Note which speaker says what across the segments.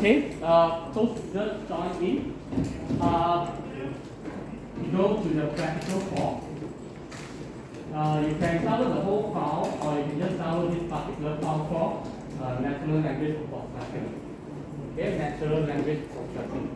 Speaker 1: Okay, so just join in. Go to the practical form. You can download the whole file, or you can just download this particular file for natural language processing. Okay, natural language processing.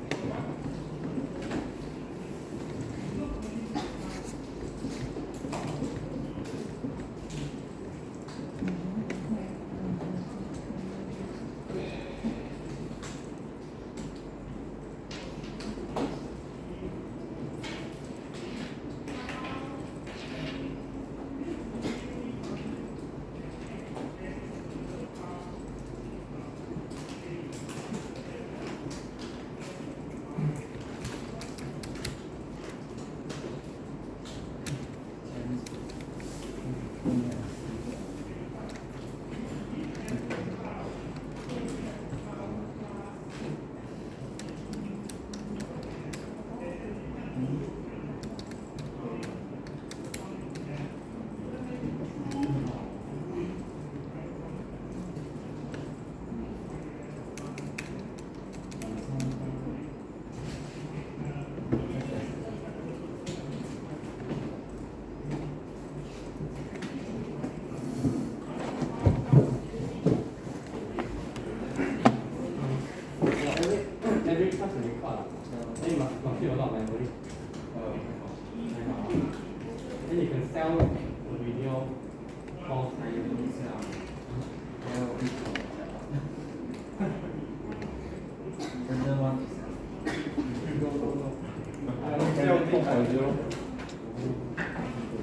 Speaker 1: Every class will record. Then you must consume a lot of memory. Then you can sell the video course.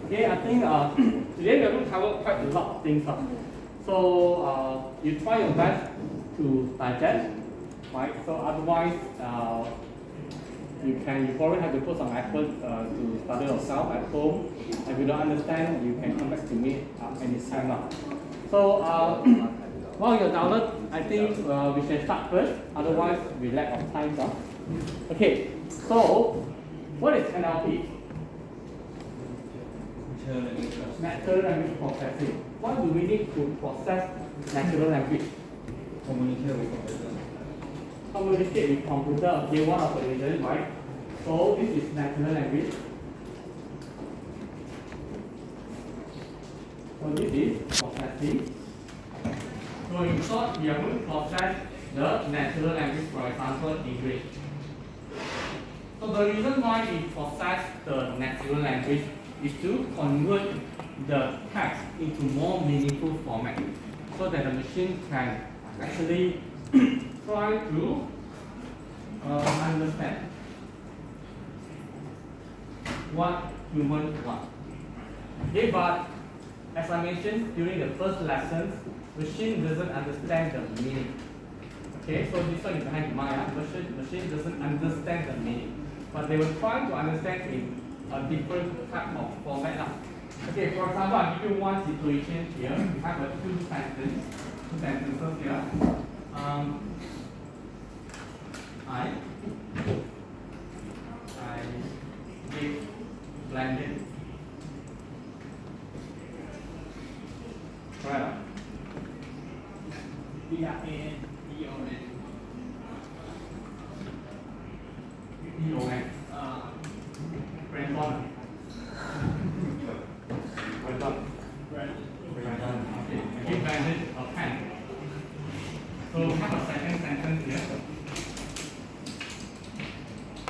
Speaker 1: Okay, I think today we are going to cover quite a lot of things. So you try your best to digest, right? So otherwise, you probably have to put some effort to study yourself at home. If you don't understand, you can come back to me anytime now. So while you're download, I think we should start first. Otherwise, we lack of time. Okay. So what is NLP? Natural language processing. What do we need to process natural language?
Speaker 2: Communicate with computer.
Speaker 1: Communicate with computer. Okay, one of the reasons, right? So this is natural language. So this is processing. So in short, we are going to process the natural language, for example, English. So the reason why we process the natural language is to convert the text into more meaningful format, so that the machine can actually try to understand what humans want. Okay, but as I mentioned during the first lessons, machine doesn't understand the meaning. Okay, so this one is behind the mind. Machine doesn't understand the meaning, but they will try to understand in a different type of format. Okay, for example, I'll give you one situation here. We have a two sentences here. I give blended. Right. B-R-A-N-D-O-N. D-O-N. Brandon. Okay, I give Brandon a pen. So we have a second sentence here.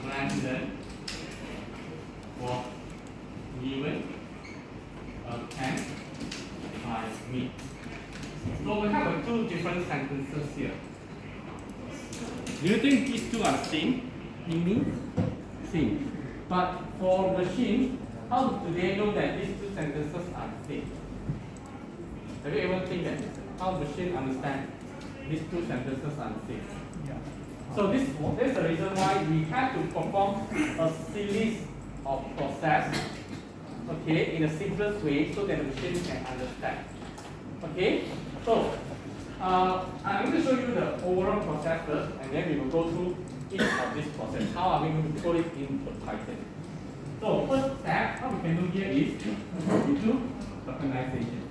Speaker 1: Brandon was given a pen by me. So we have two different sentences here. Do you think these two are the same meaning? Same. But for machines, how do they know that these two sentences are the same? Have you ever think that how machine understand these two sentences are the same? Yeah. So this is the reason why we have to perform a series of process, okay, in the simplest way, so that the machine can understand. Okay. So I'm going to show you the overall process first, and then we will go through each of this process. How are we going to put it into Python? So first step, what we can do here is we do tokenization.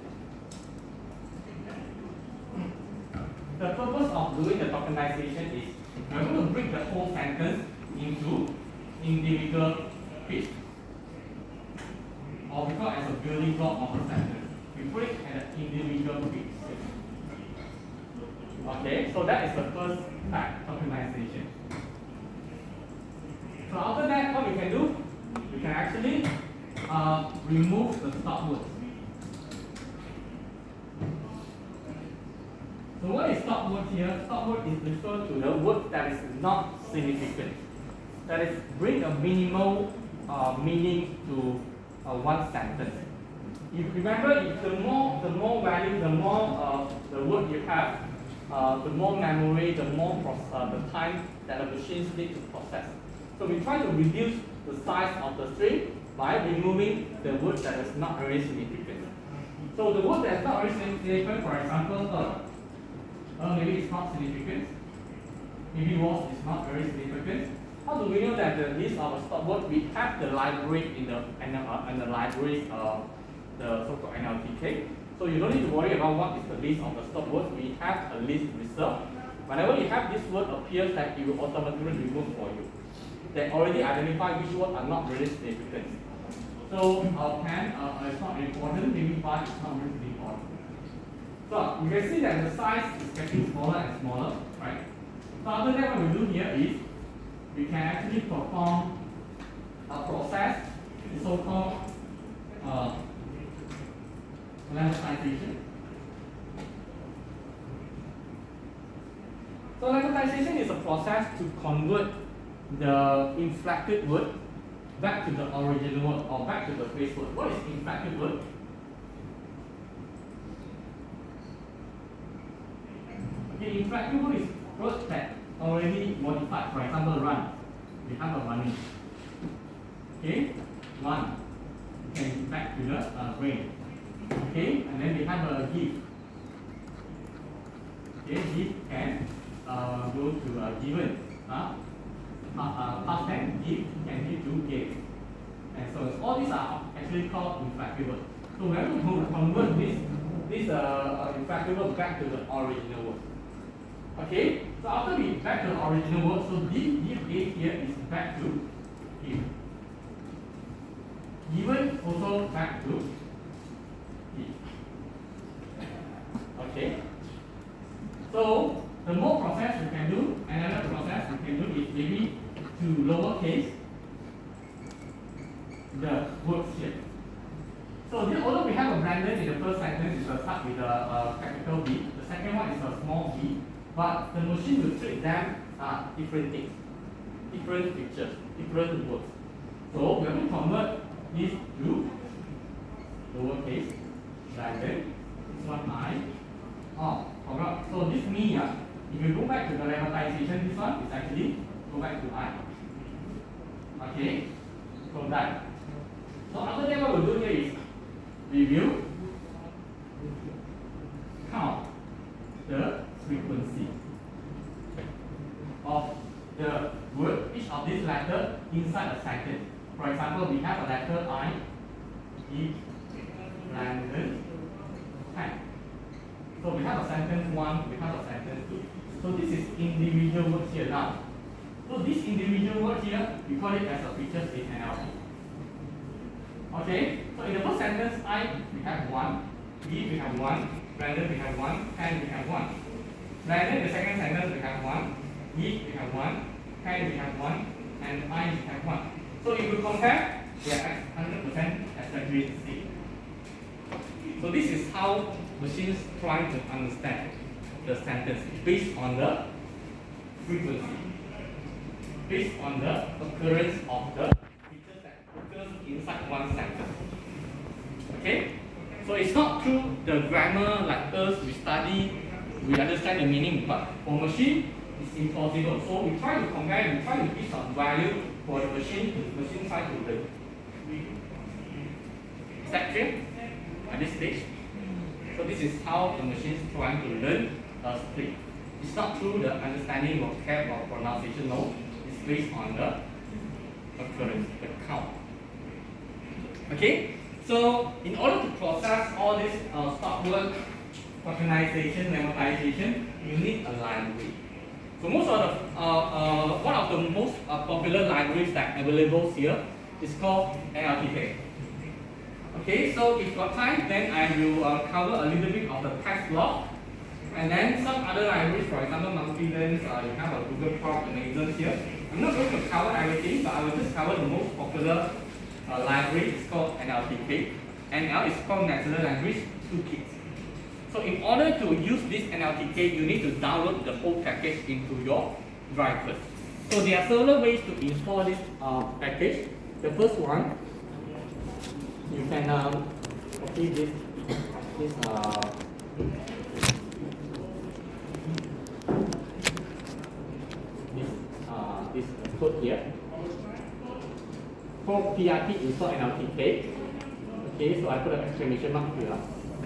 Speaker 1: The purpose of doing the tokenization is We are going to break the whole sentence into individual bits, or we call it as a building block of a sentence. We put it at an individual bits. Okay, so that is the first type, tokenization. So after that, what we can do, we can actually remove the stop words. So what is stop word here? Stop word is referred to the word that is not significant, that is bring a minimal meaning to one sentence. If you remember, if the more value, the more the word you have, the more memory, the more the time that the machines need to process. So we try to reduce the size of the string by removing the word that is not very significant. So the word that is not very significant, for example, maybe it's not significant. Maybe was is not very significant. How do we know that the list of a stop word? We have the library in the libraries, the so-called NLTK. So you don't need to worry about what is the list of the stop words. We have a list reserved. Whenever you have this word appears, that it will automatically remove for you. They already identify which words are not very significant. So 10 is not important. Maybe 5 is not really important. So you can see that the size is getting smaller and smaller, right? So after that, what we do here is we can actually perform a process, the so-called lemmatization. So lemmatization is a process to convert the inflected word back to the original word or back to the base word. What is inflected word? Okay, inflected word is words that already modified. For example, run. We have a running. Okay, run. Can back to the brain. Okay, and then we have a give. Okay, give can go to given. Past tense, give can give to gave. And so all these are actually called inflected words. So we have to convert this inflected word back to the original word. Okay, so after we back to the original word, so give here is back to give. Given also back to give. Okay, so the more process we can do, another process we can do is maybe to lowercase the words here. So although we have a Brandon in the first sentence, it's a start with a capital B. The second one is a small b. But the machine will treat them as different things, different pictures, different words. So we have to convert this to lowercase, Brandon. This one I. Oh, forgot. So this me, if you go back to the lemmatization, this one is actually go back to I. Okay, so that. So after that, what we'll do here is we will count the frequency of the word, each of these letters inside a sentence. For example, we have a letter I, E, Brandon, 10. So we have a sentence 1, we have a sentence 2. So this is individual words here now. So this individual word here, we call it as a features in NLP. Okay, so in the first sentence, I, we have 1, E, we have 1, Brandon, we have 1, 10, we have 1. Brandon, the second sentence, we have 1, E, we have 1, 10, we have 1, and I, we have 1. So if we compare, we are 100% accuracy. So this is how machines try to understand the sentence based on the frequency, based on the occurrence of the features that occurs inside one sentence. Okay? So it's not through the grammar like us, we study, we understand the meaning, but for machine, it's impossible. So we try to compare, we try to give some value for the machine try to learn. Is that clear at this stage? So this is how the machine is trying to learn a script. It's not through the understanding vocab or pronunciation, no. It's based on the occurrence, the count. Okay? So in order to process all this stop word, tokenization, lemmatization, you need a library. So most of the one of the most popular libraries that available here is called NLTK. Okay, so if got time, then I will cover a little bit of the text block, and then some other libraries, for example, Monkey-Lens, you have a Google Prop Amazon here. I'm not going to cover everything, but I will just cover the most popular library. It's called NLTK. NL is called Natural Language Toolkit. So in order to use this NLTK, you need to download the whole package into your drive first. So there are several ways to install this package. The first one, you can copy this code here. For PIP install NLTK. Okay, so I put an exclamation mark here.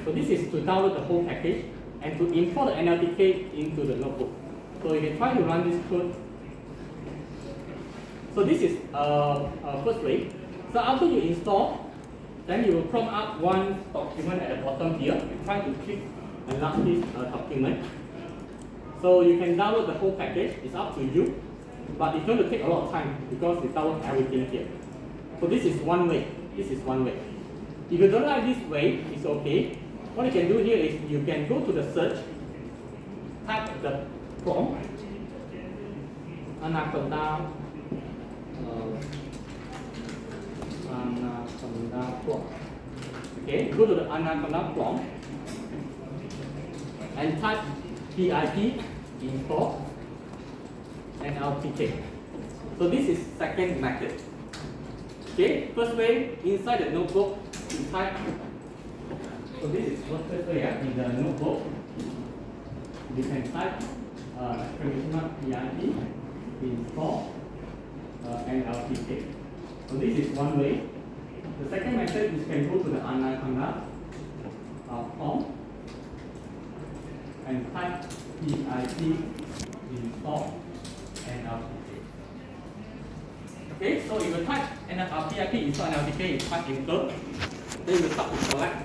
Speaker 1: So this is to download the whole package and to import the NLTK into the notebook. So you can try to run this code. So this is first way. So after you install, then you will prompt up one document at the bottom here. You try to click and launch this document. So you can download the whole package. It's up to you, but it's going to take a lot of time because you download everything here. So this is one way. This is one way. If you don't like this way, it's okay. What you can do here is you can go to the search, type the prompt, anaconda prompt. Okay, go to the anaconda prompt and type PIP install NLTK. So this is second method. Okay, first way, inside the notebook, you type. So this is first way, in the notebook. You can type exclamation mark PIP install NLTK. So this is one way. The second method is you can go to the anaconda prompt and type PIP install NLTK. Okay, so if you type PIP install NLTK, you type enter, then you start to select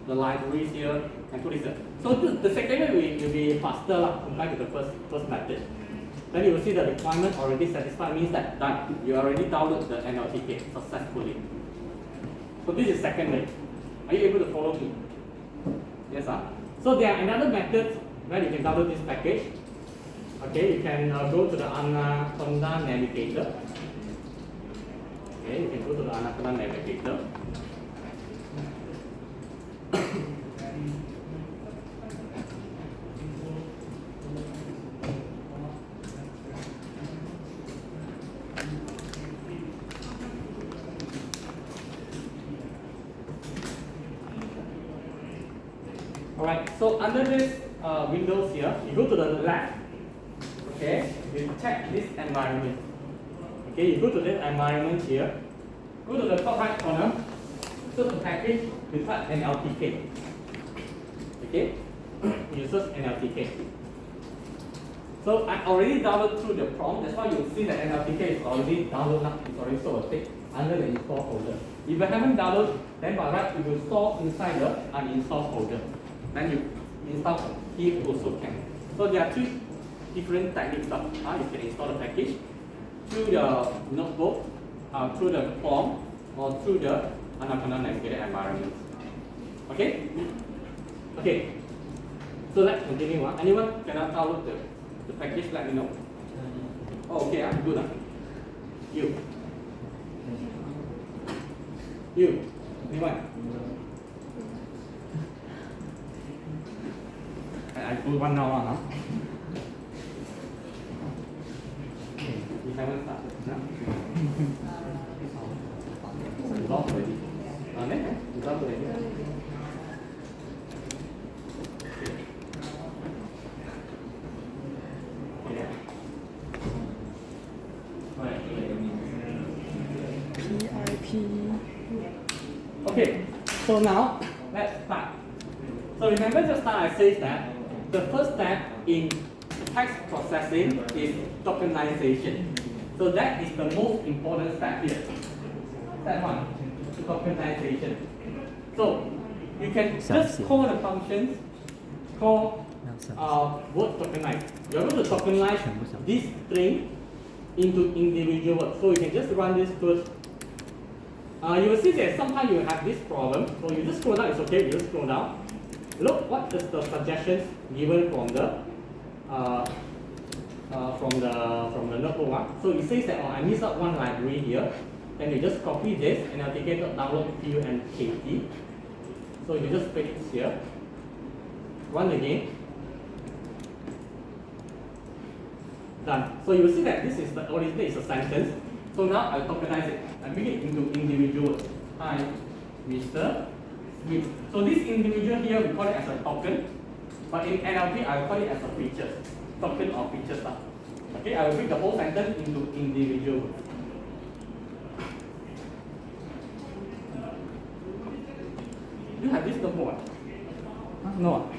Speaker 1: the libraries here and put it there. So the second way will be faster compared to the first method. Then you will see the requirement already satisfied, means that done. You already download the NLTK successfully. So this is second way. Are you able to follow me? Yes, sir. So there are another method where you can download this package. Okay, you can go to the Anaconda Navigator. Okay, you can go to the Anaconda Navigator. Alright, so under this Windows here, you go to the left, okay, you check this environment. Okay, you go to this environment here, go to the top right corner, search the package, you type NLTK. Okay, you search NLTK. So I already downloaded through the prompt, that's why you see that NLTK is already downloaded, it's already sort of ticked under the install folder. If you haven't downloaded, then by right, you will store inside the uninstall folder. Then you install here also can. So there are three different techniques of how you can install the package through the notebook, through the prompt, or through the Anaconda Navigator environment. Okay? Okay. So let's continue. Anyone cannot download the package? Let me know. Oh, okay. Good. You. Anyone? I put one now, huh? Okay, you haven't started, no? You lost already. You lost already. Yeah.
Speaker 3: PIP.
Speaker 1: Okay, so now let's start. So remember just now I said that the first step in text processing is tokenization. So that is the most important step here. Step one, tokenization. So you can just call the functions, call word tokenize. You're going to tokenize this string into individual words. So you can just run this first. You will see that sometimes you have this problem. So you just scroll down, it's okay, you just scroll down. Look what is the suggestions given from the notebook one. So it says that I missed out one library here. Then you just copy this and navigate to download PU and KT. So you just paste it here. Run again. Done. So you will see that this is the original is a sentence. So now I tokenize it. I make it into individuals. Hi, Mr. Smith. So this individual here we call it as a token, but in NLP I call it as a feature. Token or feature stuff. Okay, I will bring the whole sentence into individual. You have this notebook? No.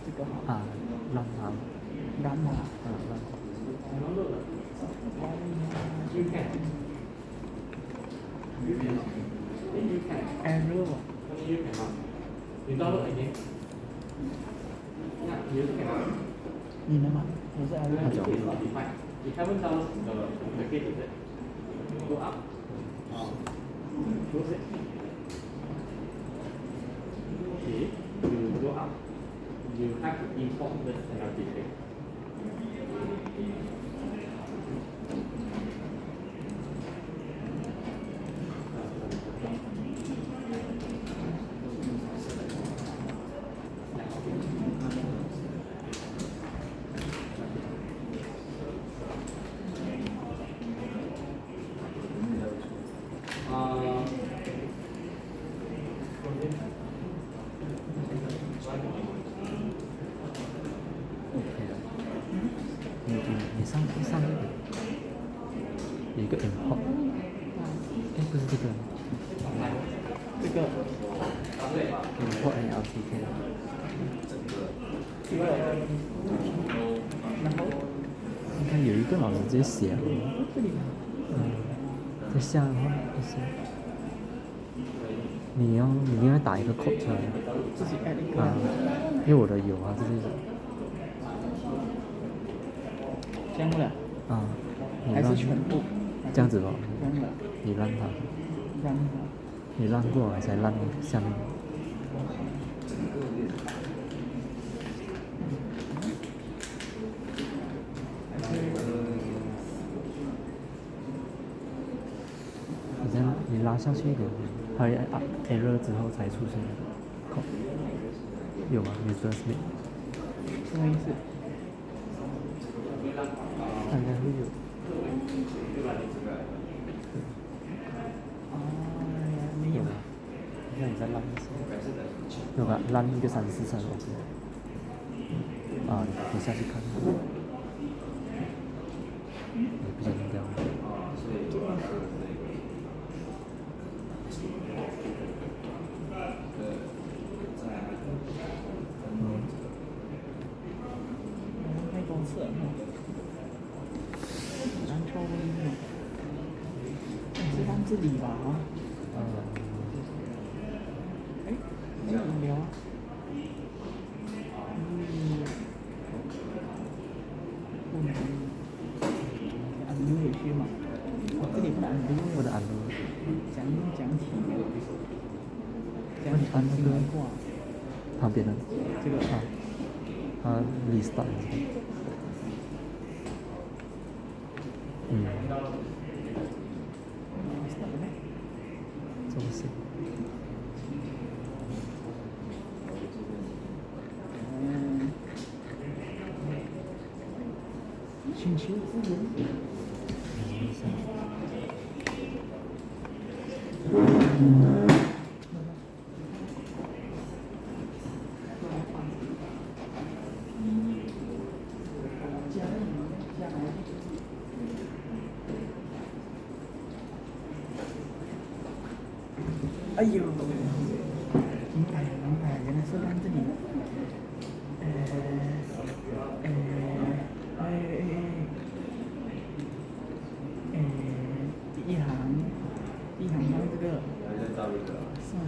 Speaker 3: 这个好，
Speaker 2: 让他，
Speaker 3: 蓝嘛，You
Speaker 1: can. You can.
Speaker 3: error 嘛，
Speaker 1: Only you cannot. You download again. Yeah, you cannot.
Speaker 3: 你的嘛，也是 error。
Speaker 1: It's not defined. You haven't downloaded the package, is it? Go up. Close it. Okay. You go up. You have to import this NLP thing.
Speaker 2: 你上那个有一个 import， 不是这个，
Speaker 3: 这个
Speaker 2: import NLTK，
Speaker 3: 然后
Speaker 2: 应该有一个老师直接写了，
Speaker 3: 这里
Speaker 2: 在下的话就是你要打一个 code 出来，
Speaker 3: 自己 add 一个，
Speaker 2: 因为我的有啊，这是
Speaker 3: 这样了，还是全部
Speaker 2: 这样子吧？
Speaker 3: 这样了，
Speaker 2: 你让它，
Speaker 3: 让它，
Speaker 2: 你让过来才让下面。你拉下去一点，它会 error 之后才出现那个 code， 有吗 ？Mr. Smith，
Speaker 3: 什么意思？
Speaker 2: 它应该会有。
Speaker 3: 没有。
Speaker 2: 那你再拉一次，有吧？拉一个3、4层，OK。你下去看，你不小心掉了。
Speaker 3: 太公司了，难抽音了，是放这里吧？没有啊。按钮回去嘛？这里不能按钮，
Speaker 2: 我的按钮。
Speaker 3: 讲题，
Speaker 2: 按那个旁边的
Speaker 3: 这个
Speaker 2: 它 restart 一下。这不是。
Speaker 3: 请求支援。哎呦，明白，原来是放这里。第一行放这个，是吗？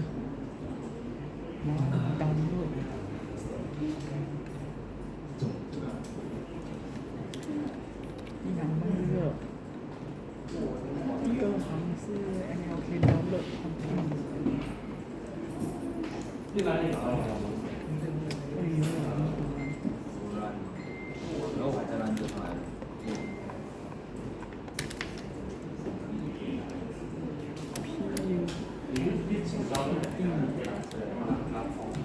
Speaker 3: download 一行放这个，第二行是 NLK download content。
Speaker 1: 去哪里找到的？
Speaker 3: 哎呦，
Speaker 4: 然后我再让这上来了。
Speaker 1: 你是第几招的？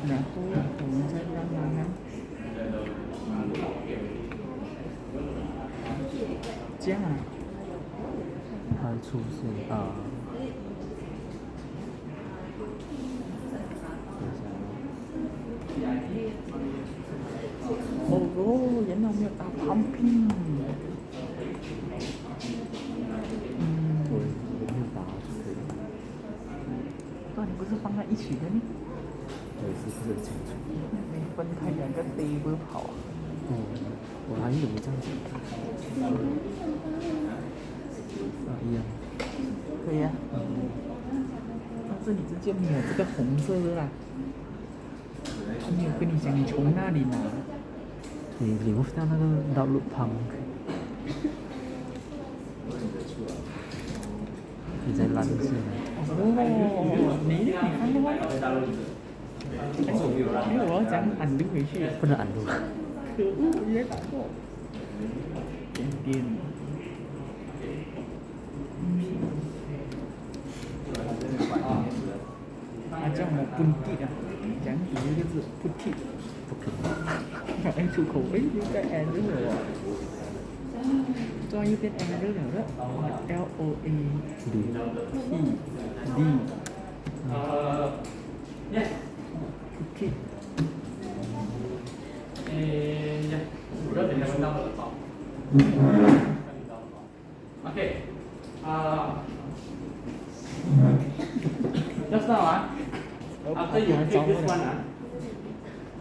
Speaker 3: 然后我们再让它这样啊，
Speaker 2: 它出现啊，
Speaker 3: 哦，原来我没有打 pumping。
Speaker 2: 我没有打就可以了。
Speaker 3: 那你不是放在一起的呢？
Speaker 2: 我也是不是很清楚。
Speaker 3: 你分开两个 table 跑啊？
Speaker 2: 哦，我还以为这样子。啊，一样。
Speaker 3: 可以啊。但是你直接没有这个红色的啦。他没有跟你讲你从那里拿。
Speaker 2: 你 remove 掉那个 download pump。你再拉一下。
Speaker 3: 哦，你看的吗？没有，我要讲按溜回去。
Speaker 2: 不能按住。
Speaker 3: 可恶，我也打过。点点。叫我本地啊，讲几个字，不替。anh出口ấy những cái e rất là cho như tên e rất là rất L O E T D
Speaker 1: Yes.
Speaker 3: cookie
Speaker 1: Yeah. Because they haven't downloaded the file. Okay. Just now, after you click this one,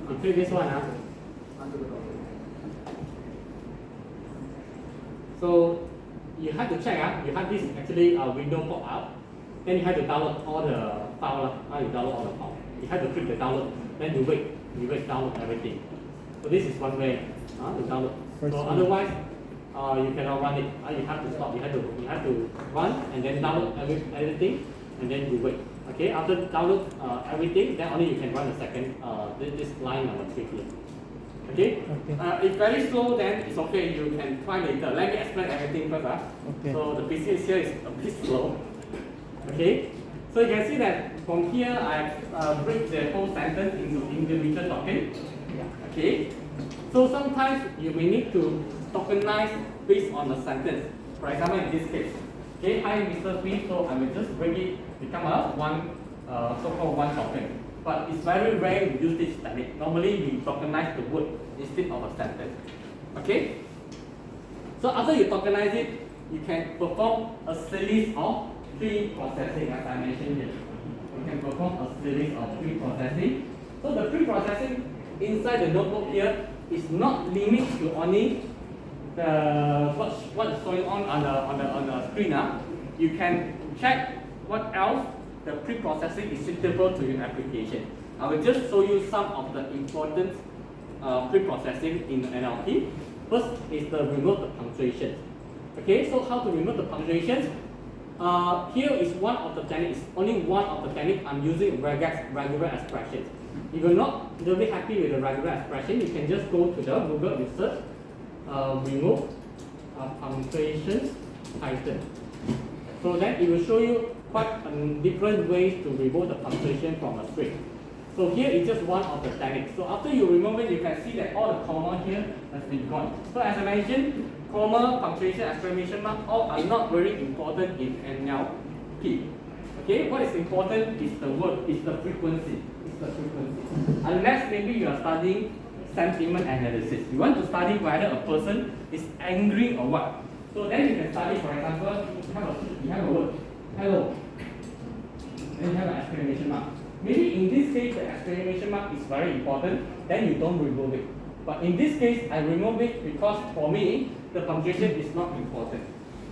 Speaker 1: you click this one, so you have to check, you have this actually window pop up, then you have to download all the file, you download all the file. You have to click the download, then you wait download everything. So this is one way to download. So otherwise, you cannot run it. You have to stop. You have to run and then download everything, and then you wait. Okay. After download everything, then only you can run the second this line number 3 here. Okay. If very slow, then it's okay. You can try later. Let me explain everything first.
Speaker 3: Okay.
Speaker 1: So the PC here is a bit slow. Okay. So you can see that from here I break the whole sentence into individual token. Okay. So sometimes you may need to tokenize based on the sentence. For example, in this case, okay, hi Mr. P. So I will just break it become a so-called one token. But it's very rare we use this technique. Normally we tokenize the word instead of a sentence. Okay. So after you tokenize it, you can perform a series of pre-processing, as I mentioned here. You can perform a series of pre-processing. So the pre-processing inside the notebook here is not limited to only the what's going on the screen. You can check what else the pre-processing is suitable to your application. I will just show you some of the important pre-processing in NLP. First is the remove the punctuation. Okay, so how to remove the punctuations? Here is one of the techniques, only one of the techniques I'm using regular expressions. If you're not really happy with the regular expression, you can just go to the Google research, remove punctuations item. So then it will show you quite different ways to remove the punctuation from a string. So here is just one of the techniques. So after you remove it, you can see that all the comma here has been gone. So as I mentioned, comma, punctuation, exclamation mark, all are not very important in NLP. Okay, what is important is the word, is the frequency. Unless maybe you are studying sentiment analysis. You want to study whether a person is angry or what. So then you can study, for example, you have a word, hello. Then you have an exclamation mark. Maybe in this case the exclamation mark is very important, then you don't remove it. But in this case, I remove it because for me, the punctuation is not important.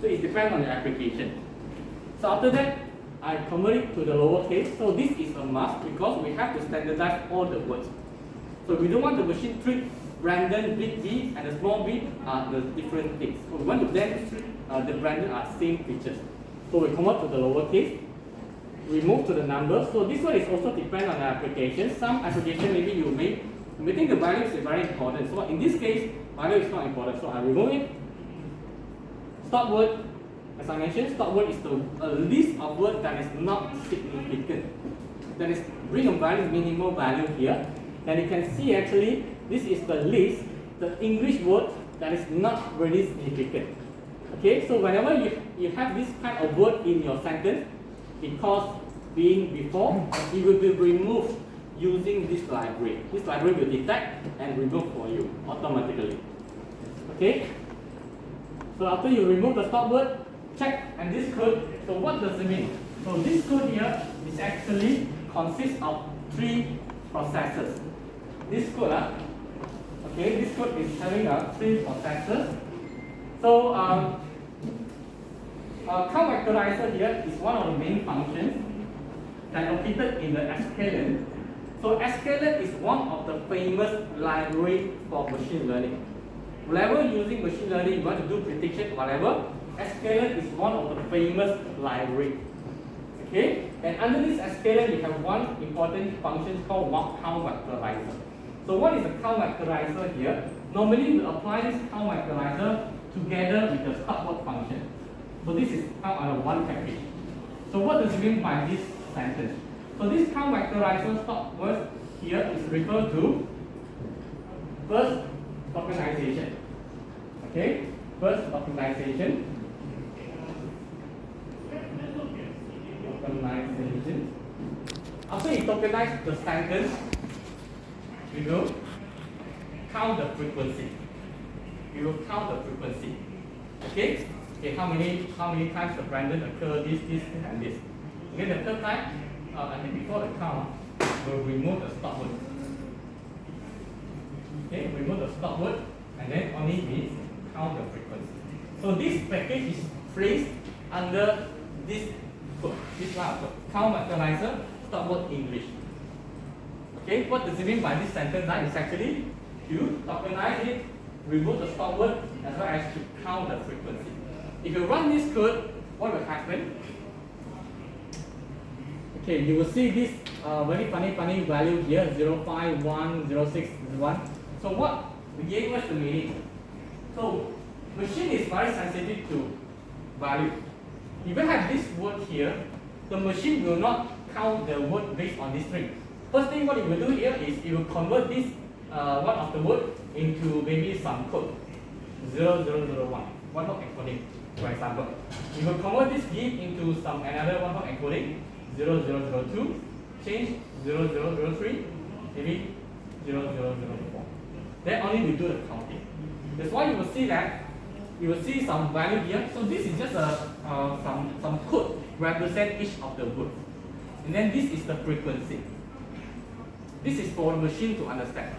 Speaker 1: So it depends on your application. So after that, I convert it to the lowercase. So this is a must because we have to standardize all the words. So we don't want the machine treat Brandon big B and the small b are the different things. So we want to then treat the Brandon are same features. So we convert to the lowercase. We move to the number. So this one is also depend on the application. Some application maybe you may think the value is very important. So in this case, value is not important. So I remove it. Stop word. As I mentioned, stop word is a list of words that is not significant. That is bring a value, minimal value here. And you can see actually this is the list, the English word that is not really significant. Okay, so whenever you have this kind of word in your sentence, because being before, it will be removed using this library. This library will detect and remove for you automatically. Okay? So after you remove the stop word, check and this code. So what does it mean? So this code here is actually consists of 3 processes. This code, okay, this code is having 3 processes. So count vectorizer here is one of the main functions that located in the sklearn. So sklearn is one of the famous library for machine learning. Whenever using machine learning, you want to do prediction, whatever, sklearn is one of the famous library. Okay, and under this sklearn, you have one important function called count vectorizer. So what is a count vectorizer here? Normally we apply this count vectorizer together with the stop word function. So this is count under one package. So what does it mean by this sentence? So this count vectorizer stop word here is referred to first tokenization. Okay, first tokenization. Tokenization. After you tokenize the sentence, we will count the frequency. We will count the frequency. Okay? Okay, how many times the Brandon occur this, and this. Okay, the third time, I think before the count, we'll remove the stop word. Okay, remove the stop word, and then only we count the frequency. So this package is placed under this code, this line of code. Count vectorizer, stop word English. Okay, what does it mean by this sentence? It's actually you tokenize it, remove the stop word, as well as to count the frequency. If you run this code, what will happen? Okay, you will see this very funny value here, 051, 0601. So what we gave us the meaning. So machine is very sensitive to value. If you have this word here, the machine will not count the word based on this string. First thing what it will do here is it will convert this one of the word into maybe some code 0001, one hot encoding, for example. You will convert this give into some another one hot encoding 0002, change 0003, maybe 0004. Then only we do the counting. That's why you will see that you will see some value here. So this is just some code represent each of the words. And then this is the frequency. This is for the machine to understand.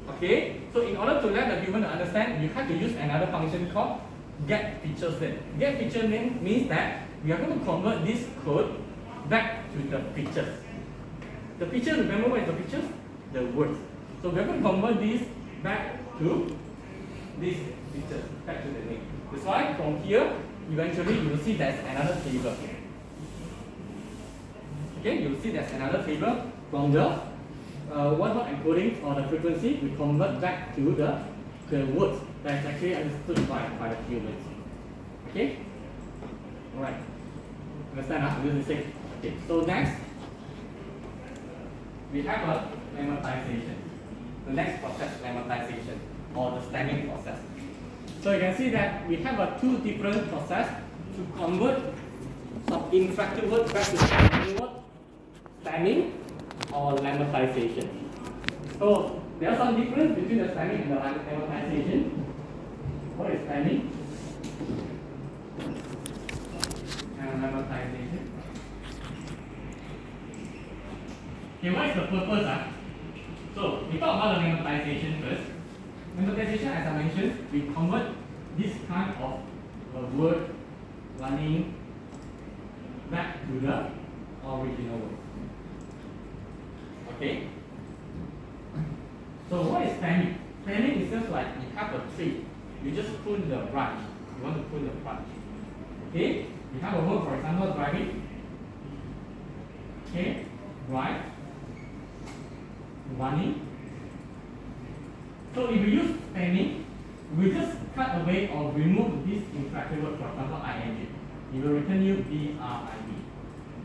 Speaker 1: Okay, so in order to let the human understand, you have to use another function called get features name. Get feature name means that we are going to convert this code back to the features. The feature, remember what is the features? The words. So we are going to convert this back to this features, back to the name. That's why from here, eventually you will see there's another table. Okay, you will see there's another table from the one hot encoding or the frequency, we convert back to the words that is actually understood by the humans. Okay? Alright. Understand? Huh? This is the same. Okay, so next we have a lemmatization. The next process, lemmatization or the stemming process. So you can see that we have two different processes to convert some inflected words back to stemming word. Stemming or lemmatization. So there are some difference between the stemming and the lemmatization. What is stemming and lemmatization? Okay, what is the purpose? So we talk about the lemmatization first. Lemmatization, as I mentioned, we convert this kind of word running back to the original word. Okay? So what is spanning? Spanning is just like you have a tree. You just prune the branch. You want to prune the branch. Okay? You have a word, for example, driving. Okay? Drive. Running. So if we use spanning, we just cut away or remove this inflected word, for example, ing. It will return you drive.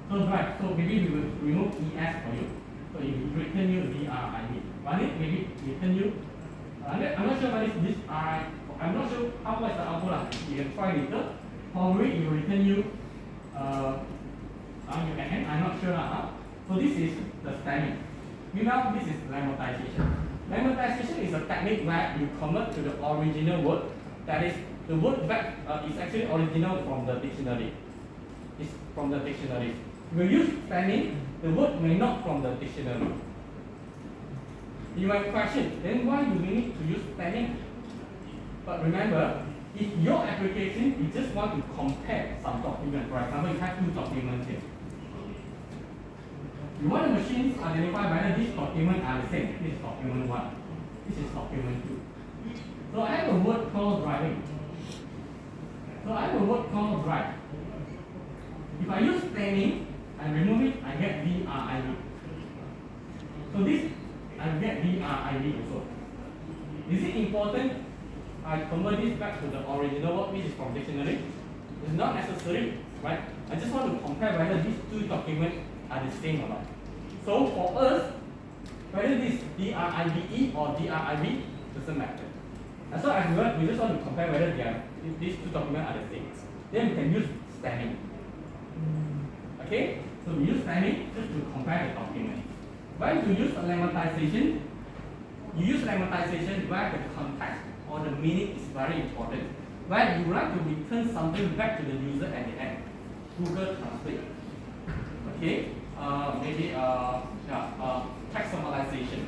Speaker 1: So drive. So maybe we will remove es for you. So it will return you drive. Running maybe return you. I'm not sure what is this I. I'm not sure how much the output. You can try later. Probably it will return you. I'm not sure. So this is the spanning. Meanwhile, this is lemmatization. Lemmatization is a technique where you convert to the original word. That is, the word back is actually original from the dictionary. It's from the dictionary. If you use spanning, the word may not from the dictionary. You might question, then why do we need to use spanning? But remember, if your application, you just want to compare some documents, for example, you have two documents here. You want the machines to identify whether these documents are the same. This is document 1. This is document 2. So I have a word called driving. So I have a word called drive. If I use spanning and remove it, I get driv. So this, I get driv also. Is it important I convert this back to the original word, which is from dictionary? It's not necessary, right? I just want to compare whether these two documents are the same or not. So for us, whether this drive or driv doesn't matter. As long as we just want to compare whether these two documents are the same. Then we can use spanning. Okay? So we use spanning just to compare the document. When you use lemmatization, you use lemmatization where the context or the meaning is very important. Where you would like to return something back to the user at the end. Google Translate. Okay? Maybe text summarization.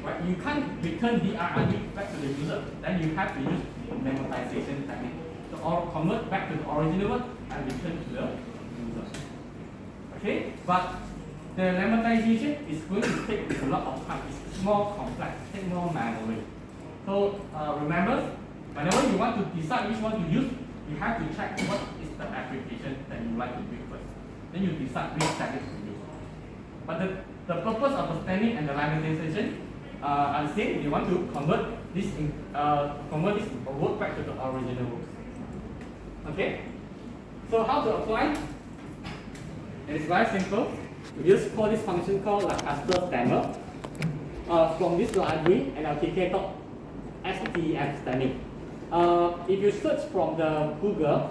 Speaker 1: Right? You can't return driv back to the user, then you have to use lemmatization technique. So or convert back to the original word and return to the user. Okay? But the lemmatization is going to take a lot of time. It's more complex, take more memory. So remember, whenever you want to decide which one to use, you have to check what is the application that you like to build first. Then you decide which technique to use. But the purpose of the spanning and the lemmatization are the same. You want to convert this word back to the original word. Okay? So how to apply? It's very simple. We just call this function called Lancaster stammer from this library NLTK STM spanning. If you search from the Google,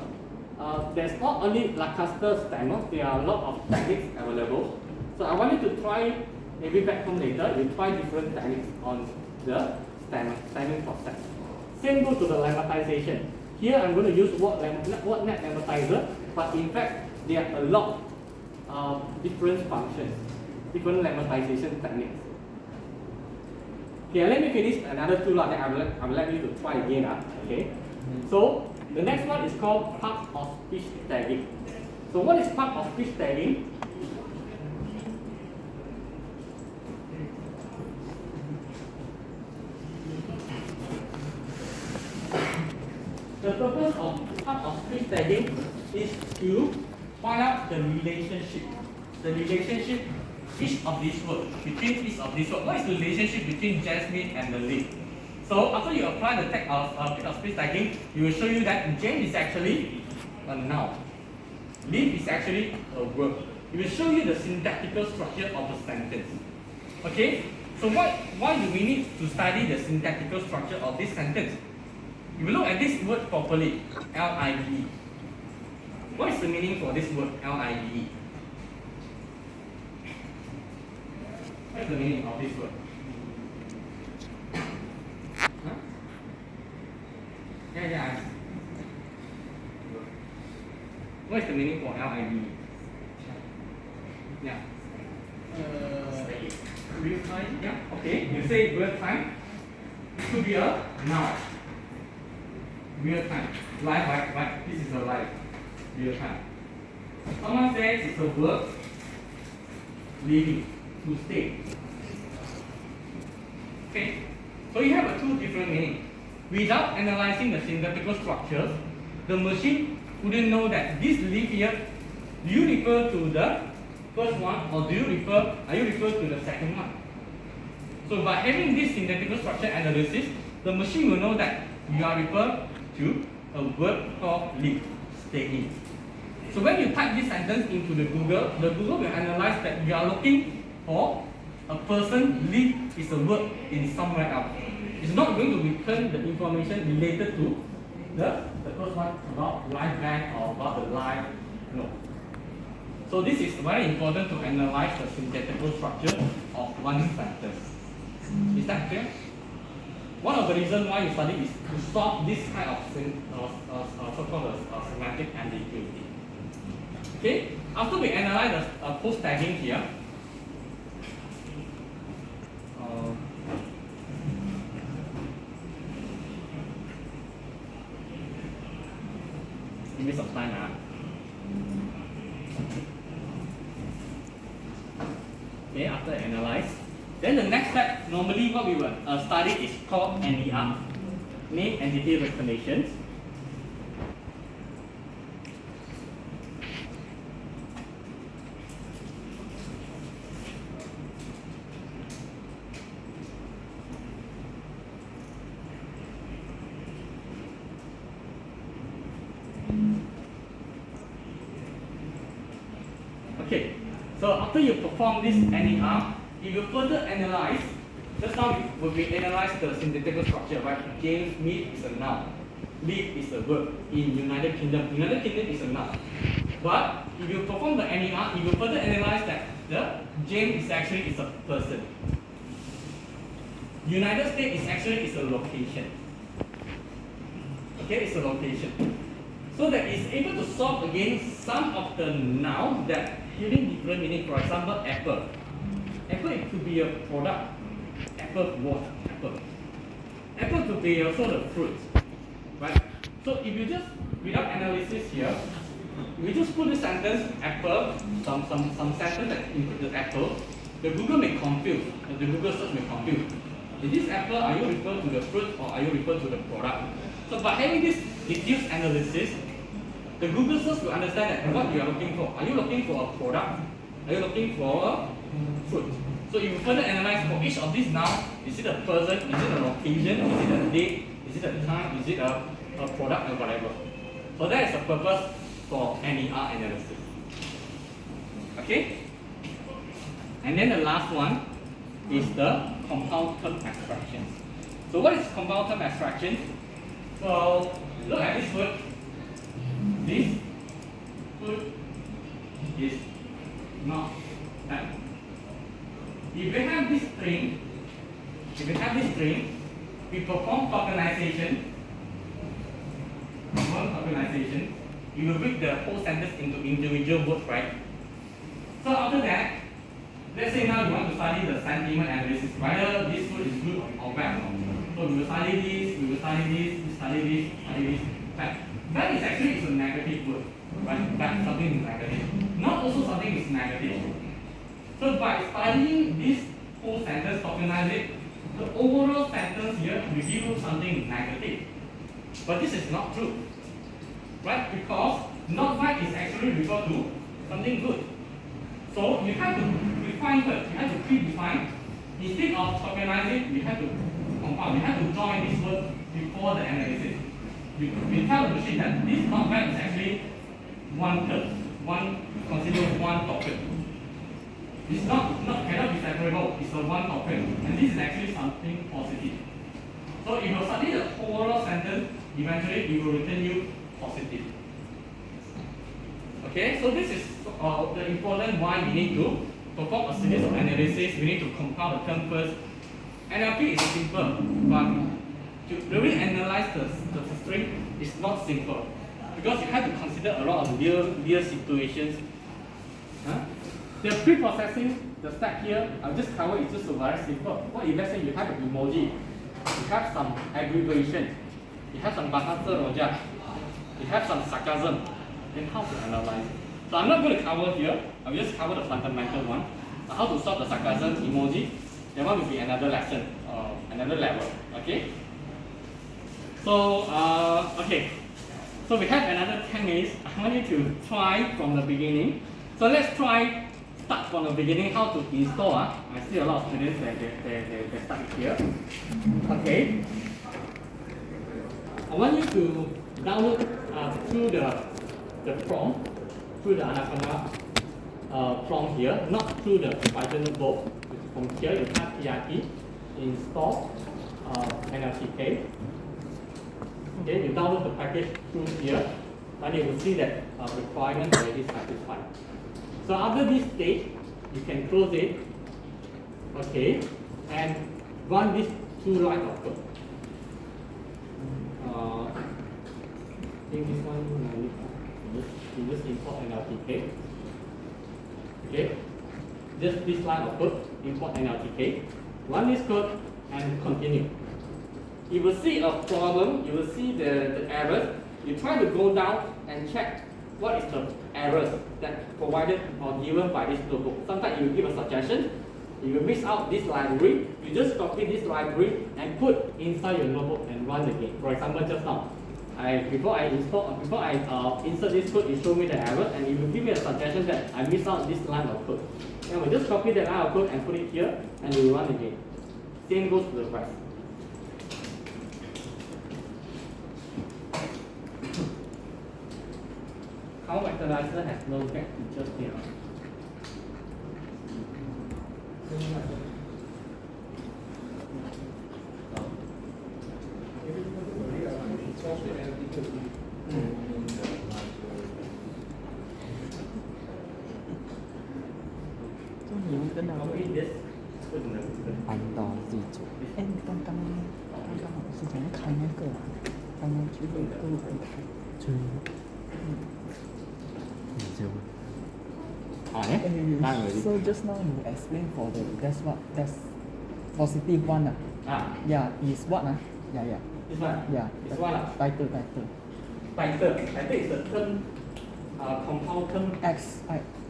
Speaker 1: there's not only Lancaster stammer, there are a lot of techniques available. So I want you to try, maybe back home later, you try different techniques on the stemming process. Same goes to the lemmatization. Here I'm going to use WordNet lemmatizer, but in fact there are a lot of different functions, different lemmatization techniques. Okay, let me finish another two, then I will let you to try again. Okay. So the next one is called part of speech tagging. So what is part of speech tagging? The purpose of part of speech tagging is to find out the relationship. The relationship between each of these words. What is the relationship between Jasmine and the leaf? So after you apply the tag of speech tagging, it will show you that Jane is actually a noun. Leaf is actually a verb. It will show you the syntactical structure of the sentence. Okay? So why do we need to study the syntactical structure of this sentence? If you look at this word properly, L-I-V-E. What is the meaning for this word, L-I-V-E? What is the meaning of this word? Huh? Yeah. What is the meaning for L-I-V-E? Yeah. Real time? Yeah, okay. You say real time. It could be a noun. Real time. Live. This is a live. Real time. Someone says it's a verb, living, to stay. Okay, so you have two different meanings. Without analyzing the syntactical structures, the machine wouldn't know that this live here, do you refer to the first one or are you refer to the second one? So by having this syntactical structure analysis, the machine will know that you are referred to a verb called live, stay in. So when you type this sentence into the Google will analyze that you are looking for a person, live is a verb in somewhere else. It's not going to return the information related to the first one about live band or about the live. No. So this is very important to analyze the syntactical structure of one sentence. Is that clear? One of the reasons why you study is to solve this kind of so-called semantic ambiguity. Okay, after we analyze the post tagging here, give me some time now. Okay, after analyze, then the next step, normally what we will study is called NER, name entity recognitions. Okay, so after you perform this NER, if you further analyze, just now we analyze the syntactical structure, right? James meet is a noun, live is a verb in United Kingdom. United Kingdom is a noun. But if you perform the NER, if you further analyze that the James is actually a person. United States is actually a location. Okay, it's a location. So that it's able to solve against some of the nouns that having different meaning. For example, apple. Apple, it could be a product. Apple, what? Apple. Apple could be also the fruit, right? So if you just, without analysis here, we just put the sentence apple, some sentence that include the apple, the Google may confuse, the Google search may confuse. Is this apple, are you referring to the fruit or are you referring to the product? So by having this reduced analysis, the Google search will understand that what you are looking for. Are you looking for a product? Are you looking for a fruit? So if you further analyze for each of these nouns, is it a person, is it a location, is it a date, is it a time, is it a product or whatever. So that is the purpose for NER analysis. Okay? And then the last one is the compound term abstractions. So what is compound term abstractions? So look at this word. This food is not that. If we have this string, we perform tokenization. You will break the whole sentence into individual words, right? So after that, let's say now you want to study the sentiment analysis, whether this food is good or bad. So we will study this, we will study this, we study this, study this. Bad is actually a negative word, right? Bad, something is negative. Not also something is negative. So by studying this whole sentence, tokenize it, the overall sentence here will give you something negative. But this is not true, right? Because not bad is actually referred to something good. So you have to refine first, you have to predefine. Instead of tokenizing, you have to compound, you have to join this word before the analysis. We tell the machine that this not bad is actually one term, considered one token. It's cannot be separable, it's a one token, and this is actually something positive. So if you study the overall sentence, eventually it will return you positive. Okay, so this is the important why we need to perform a series of analysis. We need to compile the term first. NLP is simple, but to really analyze the string is not simple because you have to consider a lot of real situations. The pre-processing, the step here, I'll just cover it's just very simple. What if let's say you have an emoji, you have some abbreviation, you have some bahasa rojak, you have some sarcasm, then how to analyze it? So I'm not going to cover here. I will just cover the fundamental one. How to solve the sarcasm emoji. That one will be another lesson, another level. Okay. So okay. So we have another 10 minutes. I want you to try from the beginning. So let's try start from the beginning how to install. I see a lot of students that they start here. Okay. I want you to download through the prompt, through the Anaconda prompt here, not through the Python notebook. From here you type PIP, install NLTK. Okay, you download the package through here, and you will see that requirement already satisfied. So after this stage, you can close it, okay, and run these two lines of code. I think this one you just import NLTK. Okay, just this line of code, import NLTK. Run this code and continue. You will see a problem, you will see the errors. You try to go down and check what is the errors that provided or given by this notebook. Sometimes you will give a suggestion, you will miss out this library, you just copy this library and put inside your notebook and run again. For example, just now, before I insert this code, it showed me the error and it will give me a suggestion that I missed out this line of code. And we just copy that line of code and put it here and we will run again. Same goes to the rest. How vectorizer has no get features here.
Speaker 2: 按到自己做。
Speaker 3: 哎，刚刚好是怎样开那个啊？刚刚去那个平台。
Speaker 2: 就你就
Speaker 3: So just now you explain for that's positive one Yeah, is what Yeah.
Speaker 1: This one?
Speaker 3: Yeah.
Speaker 1: This one?
Speaker 3: Title.
Speaker 1: Title is the term, compound term.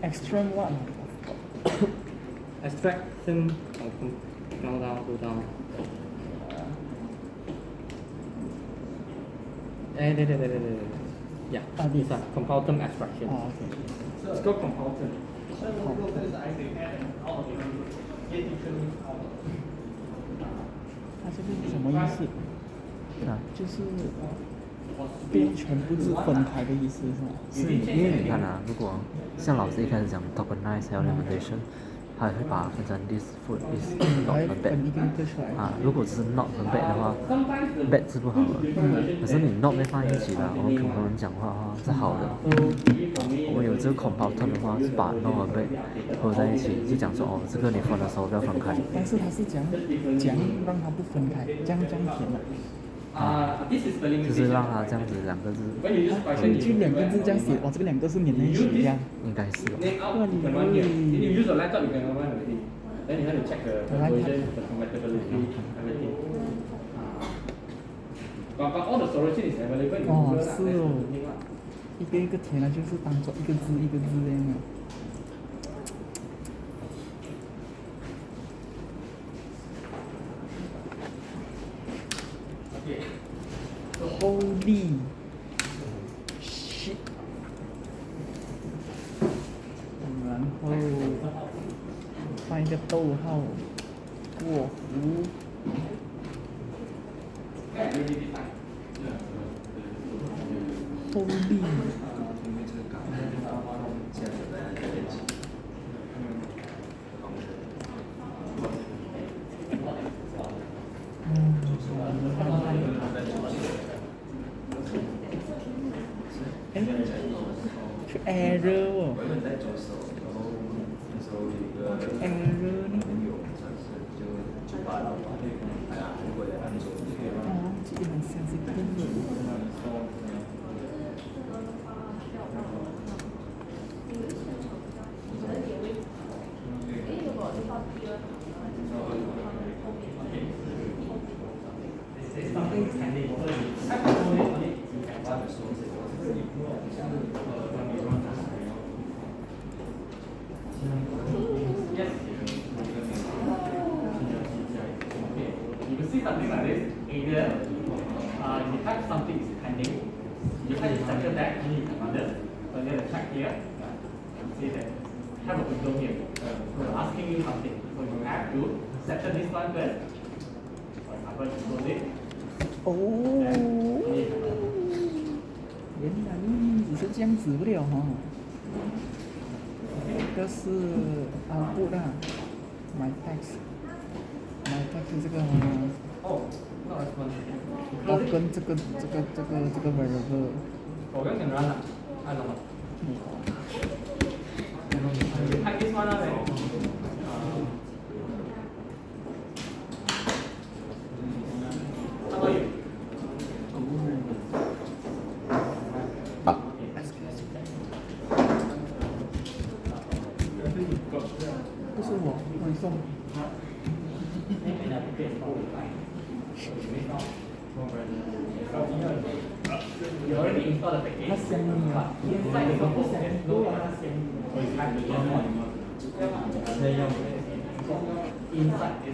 Speaker 3: Extreme what?
Speaker 1: Abstraction. Go down. Yeah, this one, compound term abstraction.
Speaker 3: Okay.
Speaker 1: It's called compound term.
Speaker 3: 它这个什么意思？
Speaker 2: 啊，
Speaker 3: 就是不要全部是分开的意思是吗？
Speaker 2: 是因为你看啊，如果像老师一开始讲 tokenize 还有 limitation，它会把它分成 this food is not a bad 啊，如果只是 not a bad 的话 ，bad 是不好的，可是你 not 没放一起的，我们跟朋友讲话的话是好的。我们有这个 compound term 的话，是把 not a bad 合在一起，就讲说哦，这个你分的时候不要分开。
Speaker 3: 但是它是讲让它不分开，这样填的。
Speaker 2: 就是让它这样子两个字，
Speaker 3: 就两个字这样写，这个两个是连在一起这样。
Speaker 2: 应该是。
Speaker 3: 哦，是哦，一个一个填了，就是当做一个字一个字这样的。Holy shit！ 然后放一个逗号，过湖。Holy！ 是 error 哦 error 呢？哦，这个很像是电脑。
Speaker 1: see something like this, either you type something is pending, you type settle that, you need another, so you have to check here, you see that have a window here, so asking you something, so you have to settle this one first, for example, you close it,
Speaker 3: 哦，
Speaker 1: then you need another.
Speaker 3: 原来只是这样子不了哈。这个是 output 啦，my text 这个
Speaker 1: 哦，那我什么？
Speaker 3: 哦跟这个 variable
Speaker 1: 我刚讲完了，按了吗？你看 this one 那边，差不多有。
Speaker 3: 不是我送。
Speaker 1: You already installed the package.
Speaker 3: 它香你啊，
Speaker 1: Inside is not
Speaker 3: 香，都让它香你。
Speaker 1: Inside is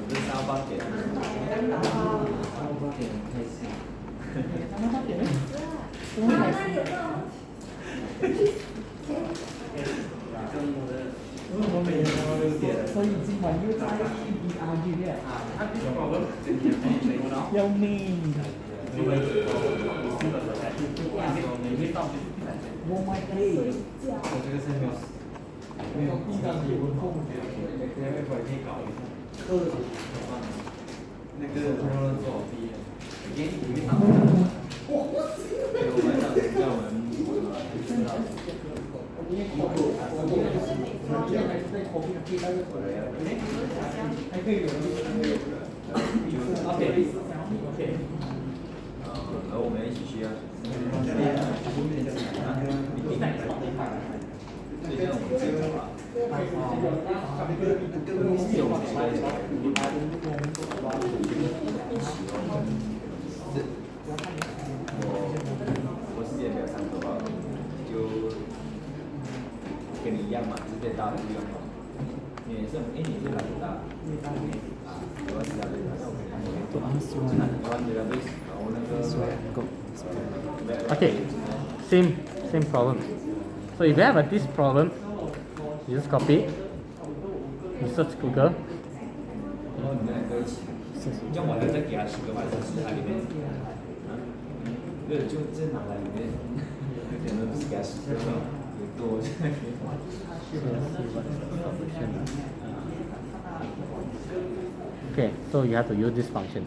Speaker 4: 这是沙发点，
Speaker 3: 他们点呢？怎么开始？所以今晚又在ERG 了。要命！我买可以。
Speaker 4: 我这个是没有地上有温控，待会儿可以搞一下。那个通常做毕业，我们让我们然后我们一起去啊。对，像我们这个吧。我时间没有上课吧，就跟你一样嘛，只变大不一样嘛。你是你是哪里大？啊，我是哪里大？我玩这个贝斯，然后那个。
Speaker 1: Okay, same problem. So if you have this problem, you just copy, you search Google.
Speaker 4: 然后你们两个一起，要我再给他10个晚上是它里面，对，就这拿来里面，可能不是给他10个，有多就那个。
Speaker 1: Okay, so you have to use this function.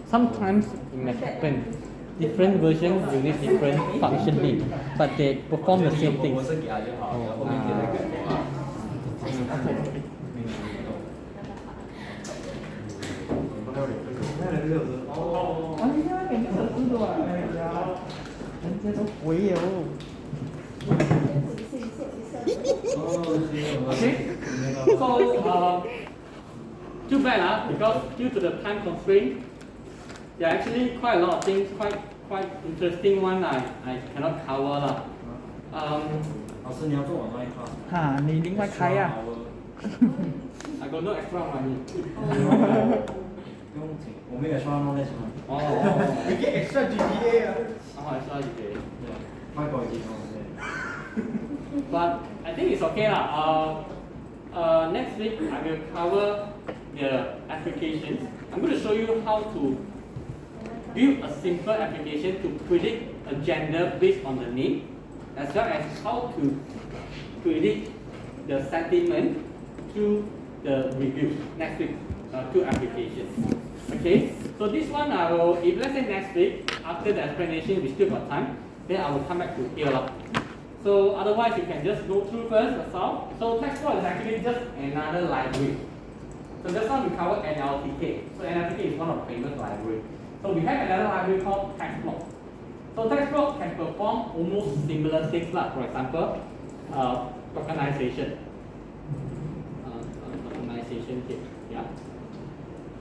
Speaker 1: Sometimes it may happen. Different versions use different function name, but they perform the same thing.
Speaker 4: 我是给他就好，然后后面给他更多啊。
Speaker 3: 哎呀，给你儿子的啊！哎呀，人家都回哦。
Speaker 1: Okay, so too bad because due to the time constraint, there are actually quite a lot of things, quite interesting one I cannot cover lah.
Speaker 4: 老师，你要做网上一趴。
Speaker 3: 哈，你另外开呀。
Speaker 1: I got no extra money.
Speaker 4: 不用请，我们也刷到那什么。
Speaker 1: 哦，
Speaker 4: We get extra GPA 啊。
Speaker 1: extra GPA.
Speaker 4: 卖过几套。
Speaker 1: But I think it's okay lah. Next week I will cover the applications. I'm going to show you how to build a simple application to predict a gender based on the name, as well as how to predict the sentiment through the review. Next week, 2 applications. Okay, so this one I will, if let's say next week, after the explanation we still got time, then I will come back to here. So otherwise you can just go through first, that's all. So TextBlock is actually just another library. So that's why we covered NLTK. So NLTK is one of the famous libraries. So we have another library called TextBlock. So TextBlock can perform almost similar things like, for example, tokenization.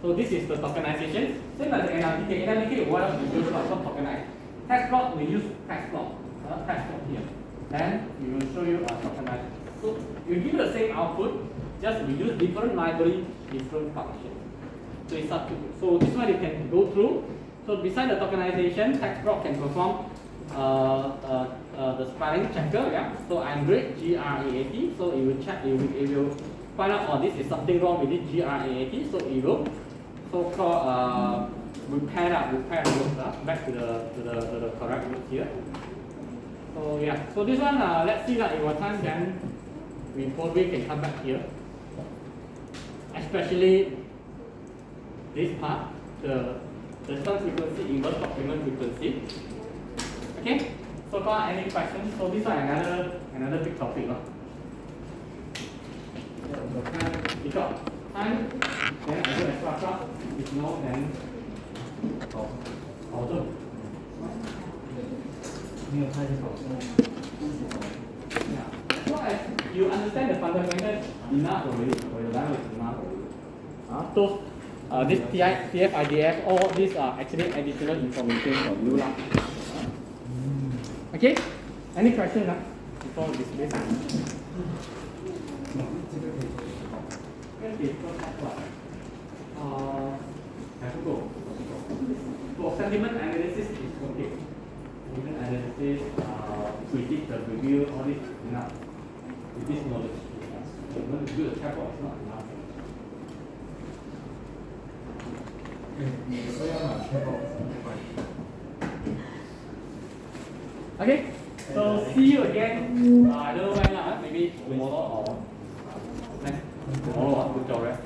Speaker 1: So this is the tokenization. Same like the NLTK. NLTK, what else we use for tokenize? Text block, we use text block. Text block here. Then we will show you tokenize. So you give the same output, just we use different library, different functions. So it's up to you. So this one you can go through. So beside the tokenization, text block can perform the spelling checker. Yeah. So Android GRAAT. So it will check. It will find out, oh, this is something wrong with it, GRAAT. So it will so-called repair the words back to the correct words here. So yeah. So this one, let's see that in what time then we probably can come back here. Especially this part, the response frequency, inverse complement frequency. Okay. So far, any questions? So this one another big topic. You got time, then I do extra class. If no, then I'll do.
Speaker 2: 没有太好。
Speaker 1: Yeah. As long as you understand the fundamentals enough already, for your level is enough already. Those this TF, IDF, all these are actually additional information for you lah. Okay? Any question before this list? Okay, so that's what. Have to go. For sentiment analysis is okay. Sentiment analysis, predict the review, all this is enough. With this knowledge, you want to do a chatbot is not enough. Okay, so see you again. I don't know when, maybe tomorrow or next tomorrow. Good job, right?